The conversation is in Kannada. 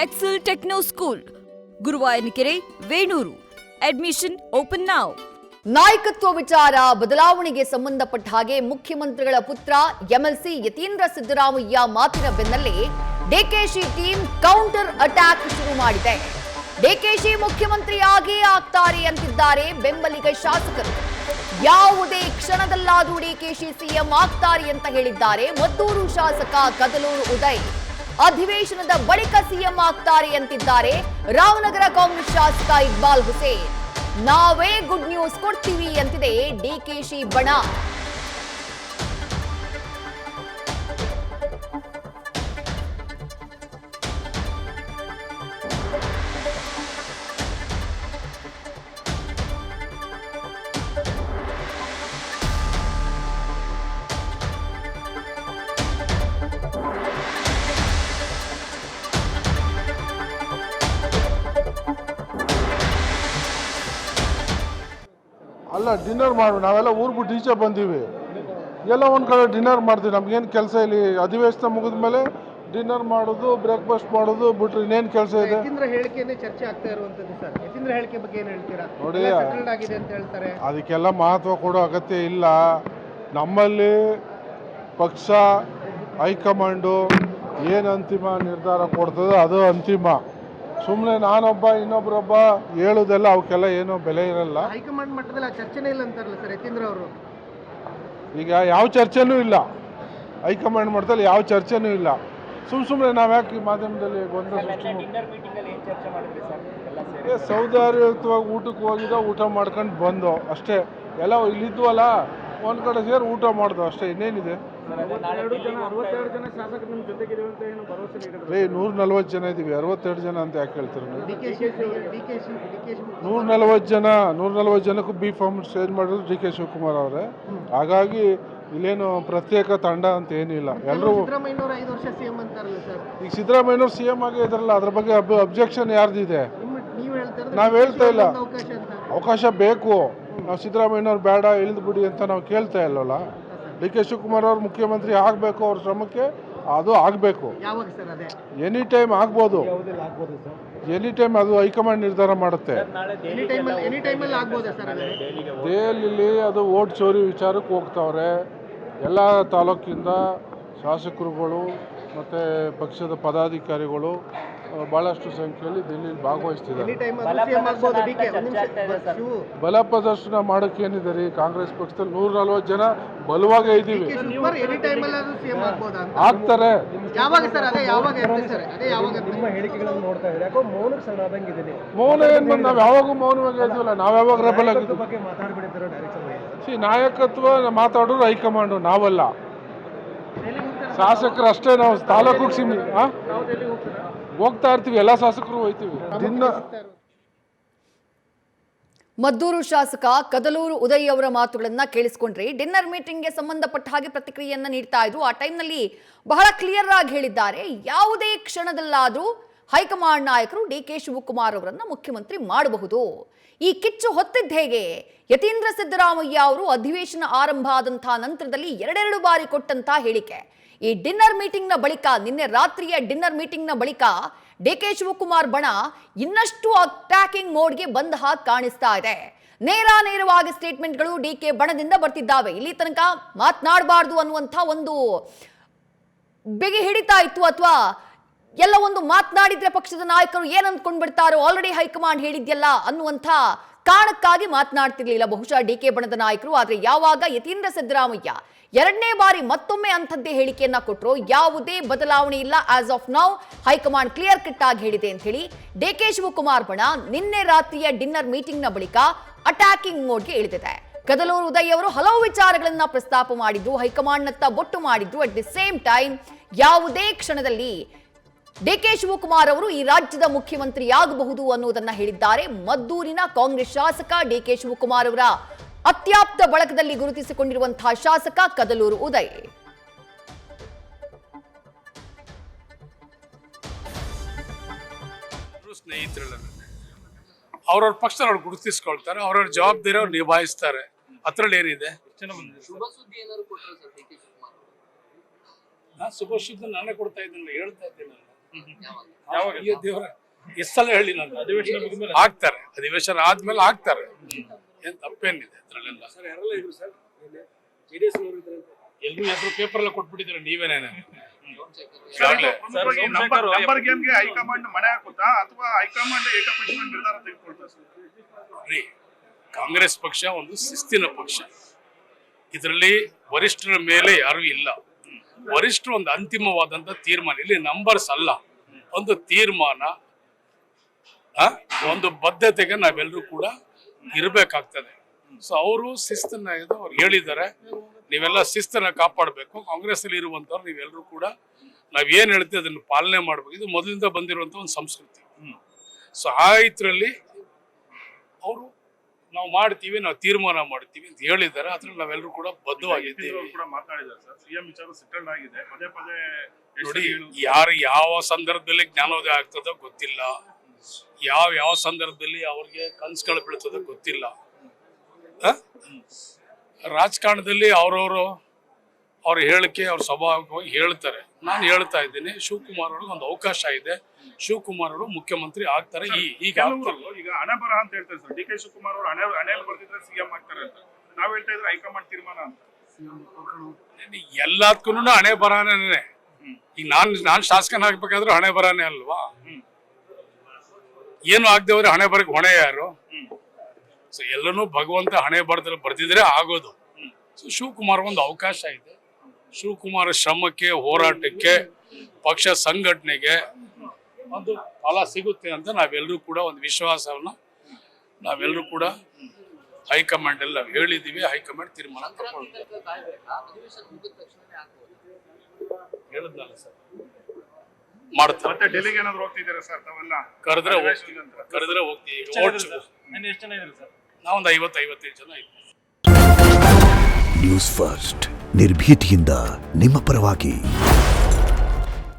Excel techno school, Guruvayanakere, Venur. Admission open now. ನಾಯಕತ್ವ ವಿಚಾರ ಬದಲಾವಣೆಗೆ ಸಂಬಂಧಪಟ್ಟ ಹಾಗೆ ಮುಖ್ಯಮಂತ್ರಿಗಳ ಪುತ್ರ ಎಂಎಲ್ಸಿ ಯತೀಂದ್ರ ಸಿದ್ದರಾಮಯ್ಯ ಮಾತಿನ ಬೆನ್ನಲ್ಲೇ ಡಿಕೆಶಿ ಟೀಮ್ ಕೌಂಟರ್ ಅಟ್ಯಾಕ್ ಶುರು ಮಾಡಿದೆ. ಡಿಕೆಶಿ ಮುಖ್ಯಮಂತ್ರಿಯಾಗೇ ಆಗ್ತಾರೆ ಅಂತಿದ್ದಾರೆ ಬೆಂಬಲಿಗ ಶಾಸಕರು. ಯಾವುದೇ ಕ್ಷಣದಲ್ಲಾದರೂ ಡಿಕೆಶಿ ಸಿಎಂ ಆಗ್ತಾರೆ ಅಂತ ಹೇಳಿದ್ದಾರೆ ಮದ್ದೂರು ಶಾಸಕ ಕದಲೂರು ಉದಯ್. ಅಧಿವೇಶನದ ಬಳಿಕ ಸಿಎಂ ಆಗ್ತಾರೆ ಅಂತಿದ್ದಾರೆ ರಾಮನಗರ ಕಾಂಗ್ರೆಸ್ ಶಾಸಕ ಇಕ್ಬಾಲ್ ಹುಸೇನ್. ನಾವೇ ಗುಡ್ ನ್ಯೂಸ್ ಕೊಡ್ತೀವಿ ಅಂತಿದೆ ಡಿಕೆಶಿ ಬಣ. ಅಲ್ಲ ಡಿನ್ನರ್ ಮಾಡೋಣ, ನಾವೆಲ್ಲ ಊರು ಬಿಟ್ಟು ಈಚೆ ಬಂದೀವಿ, ಎಲ್ಲ ಒಂದು ಕಡೆ ಡಿನ್ನರ್ ಮಾಡ್ತೀವಿ. ನಮ್ಗೇನು ಕೆಲಸ ಇಲ್ಲಿ ಅಧಿವೇಶನ ಮುಗಿದ ಮೇಲೆ ಡಿನ್ನರ್ ಮಾಡೋದು, ಬ್ರೇಕ್ಫಾಸ್ಟ್ ಮಾಡೋದು ಬಿಟ್ರೆ ಇನ್ನೇನು ಕೆಲಸ ಇದೆ? ಯತೀಂದ್ರ ಹೇಳಿಕೆನೇ ಚರ್ಚೆ ಆಗ್ತಾ ಇರುವಂತದ್ದು ಸರ್. ಯತೀಂದ್ರ ಹೇಳಿಕೆ ಬಗ್ಗೆ ಏನು ಹೇಳ್ತೀರಾ? ನೋಡಿ, ಸೆಟಲ್ಡ್ ಆಗಿದೆ ಅಂತ ಹೇಳ್ತಾರೆ. ಅದಕ್ಕೆಲ್ಲ ಮಹತ್ವ ಕೊಡೋ ಅಗತ್ಯ ಇಲ್ಲ. ನಮ್ಮಲ್ಲಿ ಪಕ್ಷ ಹೈಕಮಾಂಡು ಏನು ಅಂತಿಮ ನಿರ್ಧಾರ ಕೊಡ್ತದೋ ಅದು ಅಂತಿಮ. ಸುಮ್ಮನೆ ನಾನೊಬ್ಬ ಇನ್ನೊಬ್ಬರೊಬ್ಬ ಹೇಳೋದೆಲ್ಲ ಅವಕ್ಕೆಲ್ಲ ಏನೋ ಬೆಲೆ ಇರಲ್ಲ. ಹೈಕಮಾಂಡ್ ಮಟ್ಟದಲ್ಲಿ ಆ ಚರ್ಚೆನೇ ಇಲ್ಲ ಅಂತಾರಲ್ಲ ಸರ್ ಯತೀಂದ್ರ ಅವರು. ಈಗ ಯಾವ ಚರ್ಚೆನೂ ಇಲ್ಲ ಹೈಕಮಾಂಡ್ ಮಟ್ಟದಲ್ಲಿ, ಯಾವ ಚರ್ಚೆನೂ ಇಲ್ಲ. ಸುಮ್ಮನೆ ನಾವು ಯಾಕೆ ಈ ಮಾಧ್ಯಮದಲ್ಲಿ ಗೊಂದಲ ಸೃಷ್ಟಿ ಸೌದಾರ್ಯಯುತವಾಗಿ ಊಟಕ್ಕೆ ಹೋಗಿದ್ದೋ, ಊಟ ಮಾಡ್ಕೊಂಡು ಬಂದೋ ಅಷ್ಟೇ. ಎಲ್ಲ ಇಲ್ಲಿದ್ವಲ್ಲ ಒಂದು ಕಡೆ ಸೇರಿ ಊಟ ಮಾಡ್ದೋ ಅಷ್ಟೇ, ಇನ್ನೇನಿದೆ? 140 ಜನ ಇದ್ದೀವಿ, 62 ಜನ ಅಂತ ಯಾಕೆ ಹೇಳ್ತಾರೆ? 140 ಜನಕ್ಕೂ ಬಿ ಫಾರ್ಮ್ ಚೇಂಜ್ ಮಾಡಿದ್ರು ಡಿ.ಕೆ. ಶಿವಕುಮಾರ್ ಅವರೇ. ಹಾಗಾಗಿ ಇಲ್ಲೇನು ಪ್ರತ್ಯೇಕ ತಂಡ ಅಂತ ಏನಿಲ್ಲ. ಎಲ್ಲರೂ ಈಗ ಸಿದ್ದರಾಮಯ್ಯನವ್ರು ಸಿಎಂ ಆಗೇ ಇದ್ರಲ್ಲ, ಅದ್ರ ಬಗ್ಗೆ ಅಬ್ಜೆಕ್ಷನ್ ಯಾರ್ದಿದೆ? ನಾವು ಹೇಳ್ತಾ ಇಲ್ಲ. ಅವಕಾಶ ಬೇಕು. ನಾವು ಸಿದ್ದರಾಮಯ್ಯನವ್ರು ಬೇಡ ಇಳಿದು ಬಿಡಿ ಅಂತ ನಾವು ಕೇಳ್ತಾ ಇಲ್ಲವಲ್ಲ. ಡಿ.ಕೆ. ಶಿವಕುಮಾರ್ ಅವ್ರು ಮುಖ್ಯಮಂತ್ರಿ ಆಗಬೇಕು, ಅವ್ರ ಶ್ರಮಕ್ಕೆ ಅದು ಆಗಬೇಕು. ಎನಿ ಟೈಮ್ ಆಗ್ಬೋದು, ಎನಿ ಟೈಮ್ ಅದು ಹೈಕಮಾಂಡ್ ನಿರ್ಧಾರ ಮಾಡುತ್ತೆ. ದೆಹಲಿಯಲ್ಲಿ ಅದು ವೋಟ್ ಚೋರಿ ವಿಚಾರಕ್ಕೆ ಹೋಗ್ತಾವ್ರೆ. ಎಲ್ಲ ತಾಲೂಕಿಂದ ಶಾಸಕರುಗಳು ಮತ್ತು ಪಕ್ಷದ ಪದಾಧಿಕಾರಿಗಳು ಭಾಳಷ್ಟು ಸಂಖ್ಯೆಯಲ್ಲಿ ದಿಲ್ಲಿಯಲ್ಲಿ ಭಾಗವಹಿಸ್ತಿದ್ದಾರೆ. ಬಲ ಪ್ರದರ್ಶನ ಮಾಡೋಕ್ಕೆ ಏನಿದೆ ರೀ? ಕಾಂಗ್ರೆಸ್ ಪಕ್ಷದಲ್ಲಿ 140 ಜನ ಬಲವಾಗೇ ಇದ್ದೀವಿ. ಆಗ್ತಾರೆ. ಮೌನ ಏನು? ನಾವು ಯಾವಾಗೂ ಮೌನವಾಗಿ ಇದ್ದೀವಲ್ಲ, ನಾವು ಯಾವಾಗ ರೆಬಲ್ ಆಗಿದ್ದೀವಿ? ನಾಯಕತ್ವ ಮಾತಾಡೋರು ಹೈಕಮಾಂಡು, ನಾವಲ್ಲ. ಶಾಸಕರು ಅಷ್ಟೇ. ನಾವು ತಾಲೂಕು ಹೋಗ್ತಾ ಇರ್ತೀವಿ, ಎಲ್ಲ ಶಾಸಕರು ಹೋಗ್ತೀವಿ. ಮದ್ದೂರು ಶಾಸಕ ಕದಲೂರು ಉದಯ್ ಅವರ ಮಾತುಗಳನ್ನ ಕೇಳಿಸ್ಕೊಂಡ್ರಿ. ಡಿನ್ನರ್ ಮೀಟಿಂಗ್ಗೆ ಸಂಬಂಧಪಟ್ಟ ಹಾಗೆ ಪ್ರತಿಕ್ರಿಯೆಯನ್ನ ನೀಡ್ತಾ ಇದ್ರು. ಆ ಟೈಮ್ನಲ್ಲಿ ಬಹಳ ಕ್ಲಿಯರ್ ಆಗಿ ಹೇಳಿದ್ದಾರೆ, ಯಾವುದೇ ಕ್ಷಣದಲ್ಲಾದ್ರೂ ಹೈಕಮಾಂಡ್ ನಾಯಕರು ಡಿ.ಕೆ. ಶಿವಕುಮಾರ್ ಅವರನ್ನ ಮುಖ್ಯಮಂತ್ರಿ ಮಾಡಬಹುದು. ಈ ಕಿಚ್ಚು ಹೊತ್ತಿದ್ದ ಹೇಗೆ? ಯತೀಂದ್ರ ಸಿದ್ದರಾಮಯ್ಯ ಅವರು ಅಧಿವೇಶನ ಆರಂಭ ಆದಂತಹ ನಂತರದಲ್ಲಿ 2 ಬಾರಿ ಕೊಟ್ಟಂತಹ ಹೇಳಿಕೆ. ಈ ಡಿನ್ನರ್ ಮೀಟಿಂಗ್ನ ಬಳಿಕ, ನಿನ್ನೆ ರಾತ್ರಿಯ ಡಿನ್ನರ್ ಮೀಟಿಂಗ್ನ ಬಳಿಕ ಡಿ.ಕೆ. ಶಿವಕುಮಾರ್ ಬಣ ಇನ್ನಷ್ಟು ಅಟ್ಯಾಕಿಂಗ್ ಮೋಡ್ಗೆ ಬಂದ ಹಾಗೆ ಕಾಣಿಸ್ತಾ ಇದೆ. ನೇರವಾಗಿ ಸ್ಟೇಟ್ಮೆಂಟ್ಗಳು ಡಿ.ಕೆ. ಬಣದಿಂದ ಬರ್ತಿದ್ದಾವೆ. ಇಲ್ಲಿ ತನಕ ಮಾತನಾಡಬಾರ್ದು ಅನ್ನುವಂಥ ಒಂದು ಬಿಗಿ ಹಿಡಿತಾ ಇತ್ತು, ಅಥವಾ ಎಲ್ಲ ಒಂದು ಮಾತನಾಡಿದ್ರೆ ಪಕ್ಷದ ನಾಯಕರು ಏನ್ ಅಂದ್ಕೊಂಡ್ ಬಿಡ್ತಾರೋ, ಆಲ್ರೆಡಿ ಹೈಕಮಾಂಡ್ ಹೇಳಿದ್ಯಲ್ಲ ಅನ್ನುವಂಥ ಕಾರಣಕ್ಕಾಗಿ ಮಾತನಾಡ್ತಿರ್ಲಿಲ್ಲ ಬಹುಶಃ ಡಿ.ಕೆ. ಬಣದ ನಾಯಕರು. ಆದ್ರೆ ಯಾವಾಗ ಯತೀಂದ್ರ ಸಿದ್ದರಾಮಯ್ಯ 2ನೇ ಬಾರಿ ಮತ್ತೊಮ್ಮೆ ಅಂಥದ್ದೇ ಹೇಳಿಕೆಯನ್ನ ಕೊಟ್ಟರು, ಯಾವುದೇ ಬದಲಾವಣೆ ಇಲ್ಲ, as of now high command clear cut ಆಗಿ ಹೇಳಿದೆ ಅಂತ ಹೇಳಿ ಡಿ.ಕೆ. ಶಿವಕುಮಾರ್ ಬಣ ನಿನ್ನೆ ರಾತ್ರಿಯ ಡಿನ್ನರ್ ಮೀಟಿಂಗ್ನ ಬಳಿಕ ಅಟ್ಯಾಕಿಂಗ್ ಮೋಡ್ಗೆ ಇಳಿದಿದೆ. ಕದಲೂರು ಉದಯ್ ಅವರು ಹಲವು ವಿಚಾರಗಳನ್ನ ಪ್ರಸ್ತಾಪ ಮಾಡಿದ್ರು, ಹೈಕಮಾಂಡ್ನತ್ತ ಬೊಟ್ಟು ಮಾಡಿದ್ರು. ಅಟ್ ದಿ ಸೇಮ್ ಟೈಮ್ ಯಾವುದೇ ಕ್ಷಣದಲ್ಲಿ ಡಿ.ಕೆ. ಶಿವಕುಮಾರ್ ಅವರು ಈ ರಾಜ್ಯದ ಮುಖ್ಯಮಂತ್ರಿಯಾಗಬಹುದು ಅನ್ನೋದನ್ನ ಹೇಳಿದ್ದಾರೆ ಮದ್ದೂರಿನ ಕಾಂಗ್ರೆಸ್ ಶಾಸಕ ಡಿ.ಕೆ. ಶಿವಕುಮಾರ್ ಅವರ ಅತ್ಯಾಪ್ತ ಬಳಗದಲ್ಲಿ ಗುರುತಿಸಿಕೊಂಡಿರುವಂತಹ ಶಾಸಕ ಕದಲೂರು ಉದಯ್. ಸ್ನೇಹಿತರೆಲ್ಲ ಅವ್ರವ್ರ ಪಕ್ಷದವ್ರು ಗುರುತಿಸ್ಕೊಳ್ತಾರೆ, ಅವ್ರವ್ರ ಜವಾಬ್ದಾರಿ ಅವ್ರು ನಿಭಾಯಿಸ್ತಾರೆ. ಅದ್ರಲ್ಲಿ ಏನಿದೆ? ಶುಭ ಸುದ್ದಿ ನಾನೇ ಕೊಡ್ತಾ ಇದ್ದೀನಿ, ಹೇಳ್ತಾ ಇದ್ದೀನಿ. ಅಯ್ಯೋ ದೇವ್ರೆ, ಎಷ್ಟು ಸಲ ಹೇಳಿ ನಾನು ಆಗ್ತಾರೆ, ಅಧಿವೇಶನ ಆದ್ಮೇಲೆ ಆಗ್ತಾರೆ, ಏನ್ ತಪ್ಪೇನಿದೆ ಅದ್ರಲ್ಲೆಲ್ಲ. ಎಲ್ರೂ ಹೆಸರು ಪೇಪರ್ ಎಲ್ಲ ಕೊಟ್ಬಿಟ್ಟಿದ್ರೆ ನೀವೇನೇನೆ. ನಂಬರ್ ಗೇಮ್ಗೆ ಹೈಕಮಾಂಡ್ ಮಣೆ ಹಾಕುತ್ತಾ ಅಥವಾ ಹೈಕಮಾಂಡ್ ಏಕಪಕ್ಷೀಯ ನಿರ್ಧಾರ ತೆಗೆದುಕೊಳ್ತಾ ರೀ, ಕಾಂಗ್ರೆಸ್ ಪಕ್ಷ ಒಂದು ಶಿಸ್ತಿನ ಪಕ್ಷ. ಇದರಲ್ಲಿ ವರಿಷ್ಠರ ಮೇಲೆ ಯಾರು ಇಲ್ಲ. ವರಿಷ್ಠರು ಒಂದು ಅಂತಿಮವಾದಂತ ತೀರ್ಮಾನ, ಇಲ್ಲಿ ನಂಬರ್ಸ್ ಅಲ್ಲ, ಒಂದು ತೀರ್ಮಾನ, ಒಂದು ಬದ್ಧತೆಗೆ ನಾವೆಲ್ಲರೂ ಕೂಡ ಇರಬೇಕಾಗ್ತದೆ. ಸೊ ಅವರು ಶಿಸ್ತನ್ನ ಅವ್ರು ಹೇಳಿದ್ದಾರೆ, ನೀವೆಲ್ಲ ಶಿಸ್ತನ್ನ ಕಾಪಾಡಬೇಕು. ಕಾಂಗ್ರೆಸ್ ಅಲ್ಲಿ ಇರುವಂತವ್ರು ನೀವೆಲ್ಲರೂ ಕೂಡ ನಾವೇನ್ ಹೇಳ್ತೀವಿ ಅದನ್ನು ಪಾಲನೆ ಮಾಡ್ಬೇಕು. ಇದು ಮೊದಲಿಂದ ಬಂದಿರುವಂತ ಒಂದು ಸಂಸ್ಕೃತಿ. ಸೊ ಆ ಇದ್ರಲ್ಲಿ ಅವರು ನಾವು ಮಾಡ್ತೀವಿ, ನಾವು ತೀರ್ಮಾನ ಮಾಡ್ತೀವಿ ಅಂತ ಹೇಳಿದ್ದಾರೆ. ಅದ್ರಲ್ಲಿ ನಾವೆಲ್ಲರೂ ಕೂಡ ಬದ್ಧವಾಗಿದ್ದೀವಿ. ಕೂಡ ಮಾತನಾಡಿದ್ದಾರೆ ಸರ್, ಸಿಎಂ ವಿಚಾರ ಸೆಟಲ್ಡ್ ಆಗಿದೆ, ಪದೇ ಪದೇ ನೋಡಿ, ಯಾರು ಯಾವ ಸಂದರ್ಭದಲ್ಲಿ ಜ್ಞಾನೋದಯ ಆಗ್ತದೋ ಗೊತ್ತಿಲ್ಲ, ಯಾವ ಸಂದರ್ಭದಲ್ಲಿ ಅವ್ರಿಗೆ ಕನ್ಸುಗಳು ಬೀಳ್ತದೋ ಗೊತ್ತಿಲ್ಲ. ರಾಜಕಾರಣದಲ್ಲಿ ಅವ್ರ ಹೇಳಿಕೆ, ಅವ್ರ ಸ್ವಾಭಾವಿಕವಾಗಿ ಹೇಳ್ತಾರೆ. ನಾನು ಹೇಳ್ತಾ ಇದ್ದೀನಿ, ಶಿವಕುಮಾರ್ ಅವ್ರಿಗೆ ಒಂದು ಅವಕಾಶ ಇದೆ, ಶಿವಕುಮಾರ್ ಅವರು ಮುಖ್ಯಮಂತ್ರಿ ಆಗ್ತಾರೆ. ಈಗ ಹಣೆ ಬರಹ ಅಂತ ಹೇಳ್ತಾರೆ ಸರ್. ಡಿ.ಕೆ. ಶಿವಕುಮಾರ್ ಅವರು ಹಣೆಯಲ್ಲಿ ಬರ್ದಿದ್ರೆ ಸಿಎಂ ಆಗ್ತಾರೆ ಅಂತ ನಾವ್ ಹೇಳ್ತಾ ಇದ್ರೆ ಹೈಕಮಾಂಡ್ ತೀರ್ಮಾನ ಅಂತ. ಎಲ್ಲದಕ್ಕೂ ಹಣೆ ಬರಹನೇ. ಈಗ ನಾನ್ ಶಾಸಕನ ಆಗ್ಬೇಕಾದ್ರೆ ಹಣೆ ಬರಹನೇ ಅಲ್ವಾ? ಏನು ಆಗದವ್ರೆ ಹಣೆ ಬರಕ್ ಹೊಣೆ ಯಾರು? ಸೊ ಎಲ್ಲನೂ ಭಗವಂತ ಹಣೆ ಬರದಲ್ಲಿ ಬರ್ದಿದ್ರೆ ಆಗೋದು. ಸೊ ಶಿವಕುಮಾರ್ ಒಂದು ಅವಕಾಶ ಇದೆ. ಶಿವಕುಮಾರ್ ಶ್ರಮಕ್ಕೆ, ಹೋರಾಟಕ್ಕೆ, ಪಕ್ಷ ಸಂಘಟನೆಗೆ ಒಂದು ಫಲ ಸಿಗುತ್ತೆ ಅಂತ ನಾವೆಲ್ಲರೂ ಕೂಡ ಒಂದು ವಿಶ್ವಾಸವನ್ನ ನಾವೆಲ್ಲರೂ ಕೂಡ ಹೈಕಮಾಂಡ್ ಎಲ್ಲ ಹೇಳಿದೀವಿ. ಹೈಕಮಾಂಡ್ ತೀರ್ಮಾನ ತಗೊಳ್ತೀವಿ. ಹೇಳಿದ್ನಲ್ಲ ಸರ್, ಮಾಡ್ತಾರೆ. ಮತ್ತೆ ಡೆಲ್ಲಿಗೆ ಏನಾದ್ರು ಹೋಗ್ತಿದ್ದೀರಾ ಸರ್ ತಾವೆಲ್ಲ? ಕರೆದ್ರೆ ಹೋಗ್ತೀವಿ. ನಾವೊಂದು 50-55 ಜನ ಇದ್ದೀವಿ. ನ್ಯೂಸ್ ಫಸ್ಟ್ ನಿರ್ಭೀತಿಯಿಂದ ನಿಮ್ಮ ಪರವಾಗಿ.